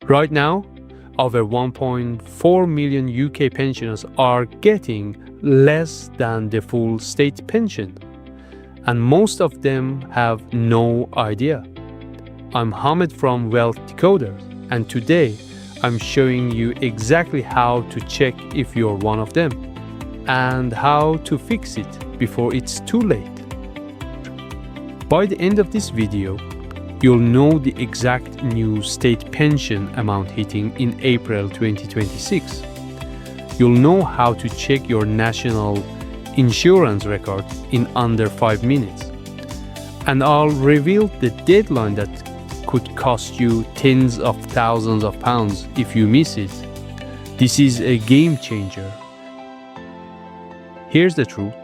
Right now, over 1.4 million UK pensioners are getting less than the full state pension, and most of them have no idea. I'm Hamid from Wealth Decoders, and today I'm showing you exactly how to check if you're one of them and how to fix it before it's too late. By the end of this video, you'll know the exact new state pension amount hitting in April 2026. You'll know how to check your national insurance record in under 5 minutes. And I'll reveal the deadline that could cost you tens of thousands of pounds if you miss it. This is a game changer. Here's the truth.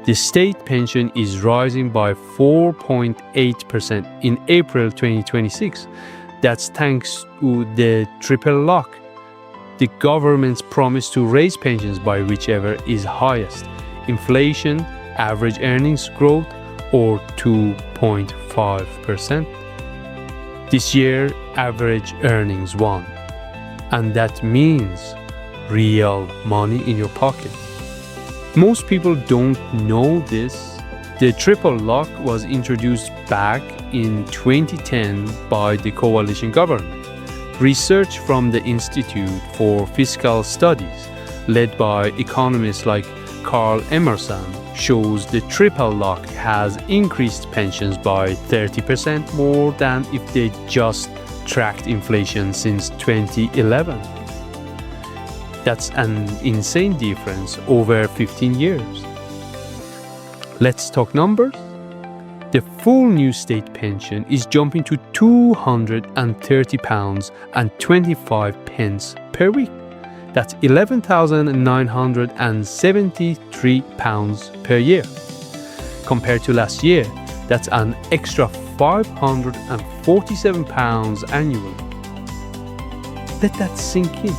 The state pension is rising by 4.8% in April 2026. That's thanks to the triple lock, the government's promise to raise pensions by whichever is highest: inflation, average earnings growth, or 2.5%. This year, average earnings won, and that means real money in your pocket. Most people don't know this. The triple lock was introduced back in 2010 by the coalition government. Research from the Institute for Fiscal Studies, led by economists like Carl Emerson, shows the triple lock has increased pensions by 30% more than if they just tracked inflation since 2011. That's an insane difference over 15 years. Let's talk numbers. The full new state pension is jumping to £230 and 25 pence per week. That's £11,973 per year. Compared to last year, that's an extra £547 annually. Let that sink in.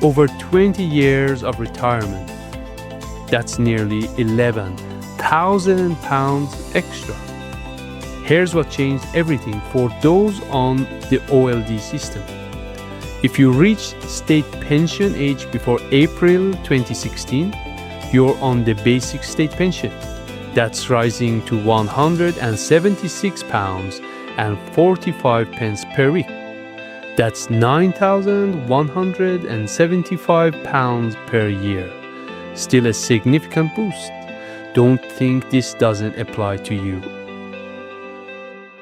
Over 20 years of retirement, that's nearly £11,000 extra. Here's what changed everything for those on the OLD system. If you reach state pension age before April 2016, you're on the basic state pension. That's rising to £176 and 45 pence per week. That's £9,175 per year. Still a significant boost. Don't think this doesn't apply to you.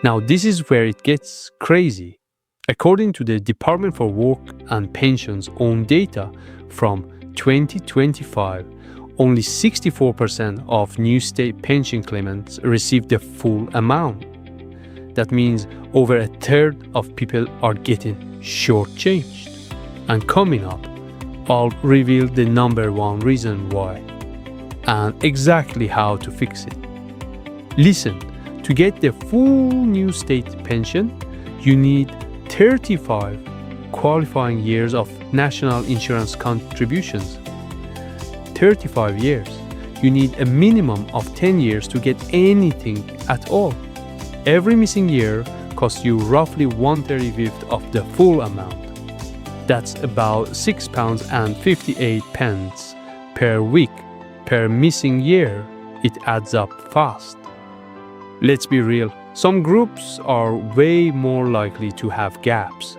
Now, this is where it gets crazy. According to the Department for Work and Pensions' own data from 2025, only 64% of new state pension claimants received the full amount. That means over a third of people are getting shortchanged. And coming up, I'll reveal the number one reason why and exactly how to fix it. Listen, to get the full new state pension, you need 35 qualifying years of national insurance contributions. 35 years. You need a minimum of 10 years to get anything at all. Every missing year costs you roughly 1/35 of the full amount. That's about £6.58 per week per missing year. It adds up fast. Let's be real, some groups are way more likely to have gaps.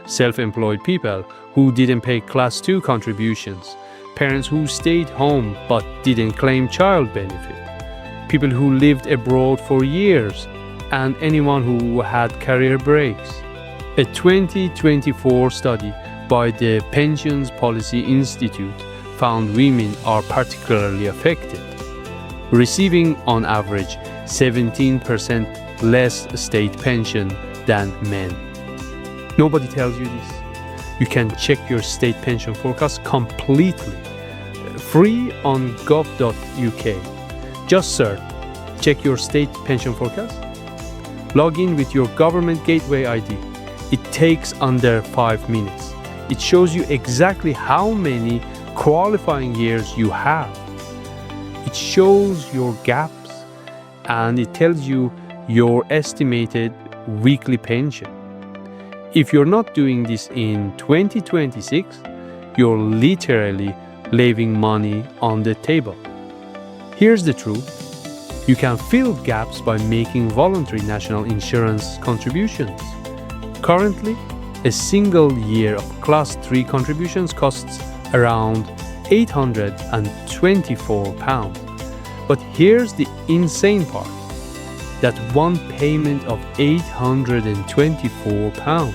Self-employed people who didn't pay Class 2 contributions, parents who stayed home but didn't claim child benefit, people who lived abroad for years, and anyone who had career breaks. A 2024 study by the Pensions Policy Institute found women are particularly affected, receiving on average 17% less state pension than men. Nobody tells you this. You can check your state pension forecast completely free on gov.uk. Just search, check your state pension forecast. Log in with your government gateway ID. It takes under 5 minutes. It shows you exactly how many qualifying years you have. It shows your gaps and it tells you your estimated weekly pension. If you're not doing this in 2026, you're literally leaving money on the table. Here's the truth. You can fill gaps by making voluntary national insurance contributions. Currently, a single year of Class 3 contributions costs around £824. But here's the insane part. That one payment of £824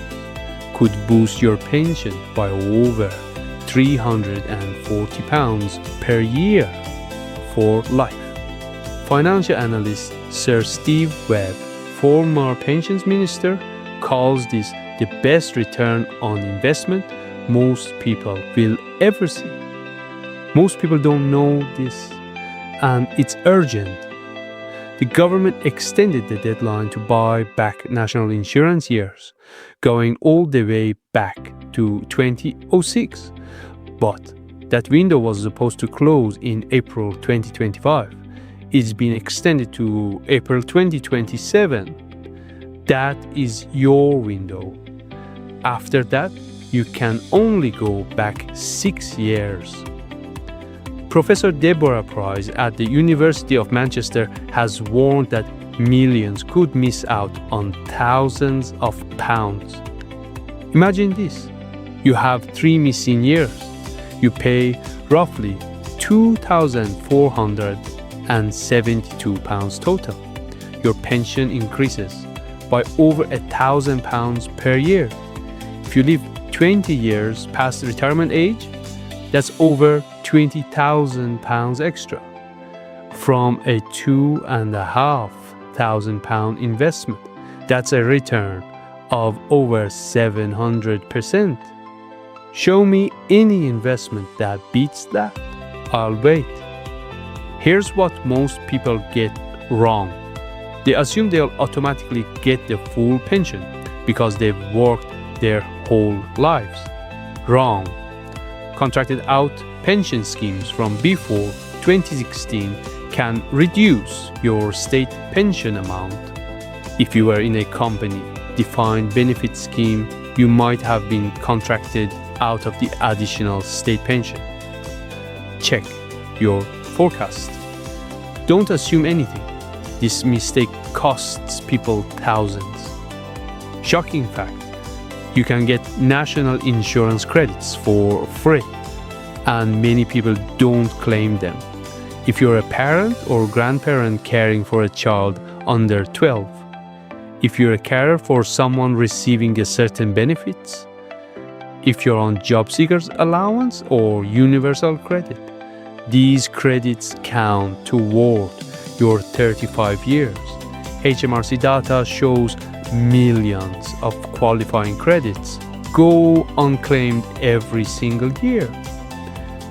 could boost your pension by over £340 per year for life. Financial analyst Sir Steve Webb, former pensions minister, calls this the best return on investment most people will ever see. Most people don't know this, and it's urgent. The government extended the deadline to buy back national insurance years, going all the way back to 2006. But that window was supposed to close in April 2025. It's been extended to April 2027. That is your window. After that, you can only go back 6 years. Professor Deborah Price at the University of Manchester has warned that millions could miss out on thousands of pounds. Imagine this. You have 3 missing years. You pay roughly £2,472 total. Your pension increases by over £1,000 per year. If you live 20 years past retirement age, that's over £20,000 extra from a £2,500 investment. That's a return of over 700%. Show me any investment that beats that. I'll wait. Here's what most people get wrong. They assume they'll automatically get the full pension because they've worked their whole lives. Wrong. Contracted out pension schemes from before 2016 can reduce your state pension amount. If you were in a company defined benefit scheme, you might have been contracted out of the additional state pension. Check your forecast. Don't assume anything. This mistake costs people thousands. Shocking fact. You can get national insurance credits for free, and many people don't claim them. If you're a parent or grandparent caring for a child under 12, if you're a carer for someone receiving a certain benefits, if you're on job seekers allowance or universal credit, these credits count toward your 35 years. HMRC data shows millions of qualifying credits go unclaimed every single year.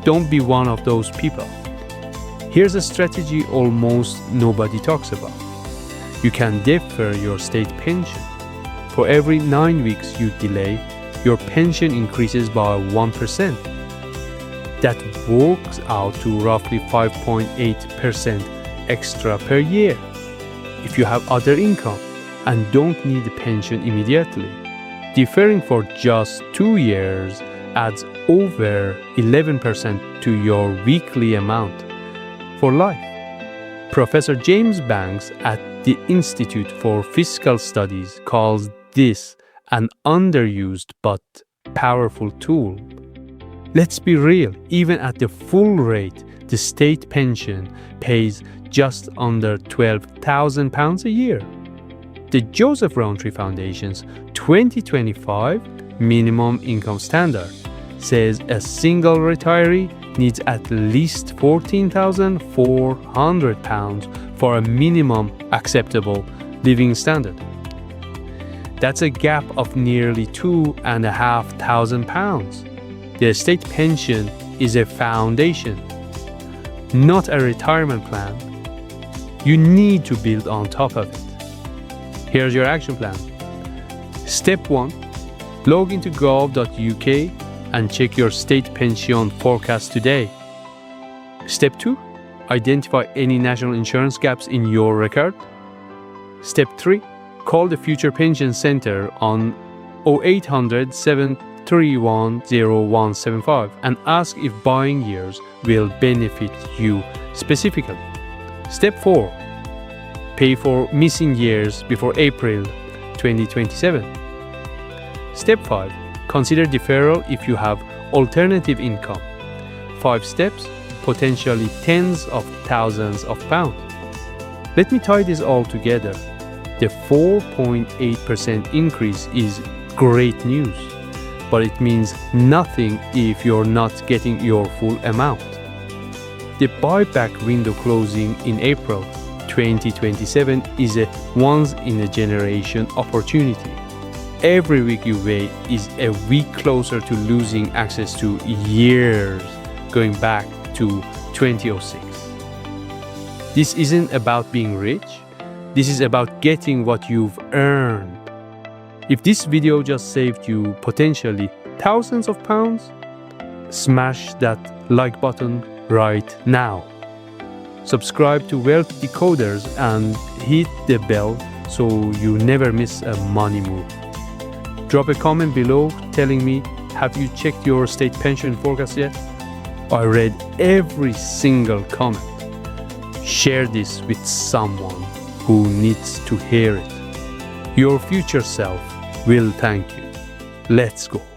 Don't be one of those people. Here's a strategy almost nobody talks about. You can defer your state pension. For every 9 weeks you delay, your pension increases by 1%. That works out to roughly 5.8% extra per year. If you have other income and don't need a pension immediately, deferring for just 2 years adds over 11% to your weekly amount for life. Professor James Banks at the Institute for Fiscal Studies calls this an underused but powerful tool. Let's be real, even at the full rate, the state pension pays just under £12,000 a year. The Joseph Rowntree Foundation's 2025 minimum income standard says a single retiree needs at least £14,400 for a minimum acceptable living standard. That's a gap of nearly £2,500. The state pension is a foundation, not a retirement plan. You need to build on top of it. Here's your action plan. Step 1. Log into gov.uk and check your state pension forecast today. Step 2. Identify any national insurance gaps in your record. Step 3. Call the Future Pension Center on 0800 731 0175 and ask if buying years will benefit you specifically. Step 4. Pay for missing years before April 2027. Step 5. Consider deferral if you have alternative income. 5 steps, potentially tens of thousands of pounds. Let me tie this all together. The 4.8% increase is great news, but it means nothing if you're not getting your full amount. The buyback window closing in April 2027 is a once-in-a-generation opportunity. Every week you wait is a week closer to losing access to years going back to 2006. This isn't about being rich. This is about getting what you've earned. If this video just saved you potentially thousands of pounds, smash that like button right now. Subscribe to Wealth Decoders and hit the bell so you never miss a money move. Drop a comment below telling me, have you checked your state pension forecast yet? I read every single comment. Share this with someone who needs to hear it. Your future self will thank you. Let's go.